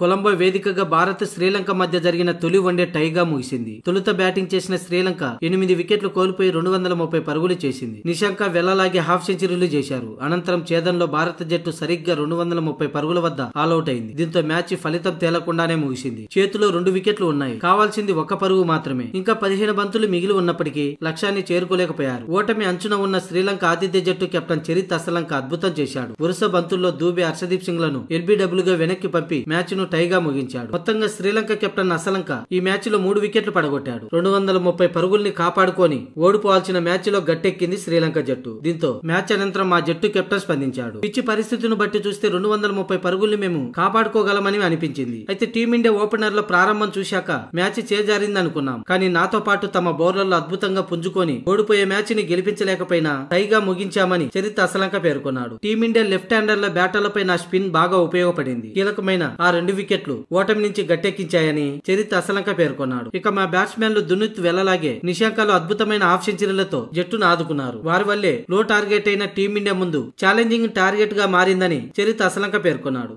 కొలంబో వేదికగా భారత్ శ్రీలంక మధ్య జరిగిన తొలి వన్డే టైగా ముగిసింది. తొలుత బ్యాటింగ్ చేసిన శ్రీలంక 8 వికెట్లు కోల్పోయి 230 పరుగులు చేసింది. నిశాంక వెళ్లలాగే హాఫ్ సెంచరీలు చేశారు. అనంతరం ఛేదనలో భారత జట్టు సరిగ్గా 230 పరుగుల వద్ద ఆలౌట్ అయింది. దీంతో మ్యాచ్ ఫలితం తేలకుండానే ముగిసింది. చేతిలో 2 వికెట్లు ఉన్నాయి. కావాల్సింది 1 పరుగు మాత్రమే. ఇంకా 15 బంతులు మిగిలి ఉన్నప్పటికీ లక్ష్యాన్ని చేరుకోలేకపోయారు. ఓటమి అంచున ఉన్న శ్రీలంక ఆతిథ్య జట్టు కెప్టెన్ చరిత్ అసలంక అద్భుతం చేశాడు. వరుస బంతుల్లో దూబే, హర్షదీప్ సింగ్ లను ఎల్బీడబ్ల్యూగా వెనక్కి పంపి మ్యాచ్ ను టైగా ముగించాడు. మొత్తంగా శ్రీలంక కెప్టెన్ అసలంక ఈ మ్యాచ్ లో 3 వికెట్లు పడగొట్టాడు. 230 పరుగుల్ని కాపాడుకొని ఓడిపోవాల్సిన మ్యాచ్ లో గట్టెక్కింది శ్రీలంక జట్టు. దీంతో మ్యాచ్ అనంతరం ఆ జట్టు కెప్టెన్ స్పందించాడు. పిచ్చి పరిస్థితిని బట్టి చూస్తే 230 పరుగుల్ని మేము కాపాడుకోగలమని అనిపించింది. అయితే టీమిండియా ఓపెనర్ లో ప్రారంభం చూశాక మ్యాచ్ చేజారింది అనుకున్నాం. కానీ నాతో పాటు తమ బౌలర్లు అద్భుతంగా పుంజుకొని ఓడిపోయే మ్యాచ్ ని గెలిపించలేకపోయినా టైగా ముగించామని చరిత్ అసలంక పేర్కొన్నాడు. టీమిండియా లెఫ్ట్ హ్యాండర్ల బ్యాటర్లపై నా స్పిన్ బాగా ఉపయోగపడింది. కీలకమైన ఆ 2 వికెట్లు ఓటమి నుంచి గట్టెక్కించాయని చరిత్ అసలంక పేర్కొన్నాడు. ఇక మా బ్యాట్స్మెన్లు దున్నిత్ వెళ్లలాగే నిశాంకలు అద్భుతమైన హాఫ్ సెంచరీలతో జట్టును ఆదుకున్నారు. వారి వల్లే లో టార్గెట్ అయిన టీమిండియా ముందు ఛాలెంజింగ్ టార్గెట్ గా మారిందని చరిత్ అసలంక పేర్కొన్నాడు.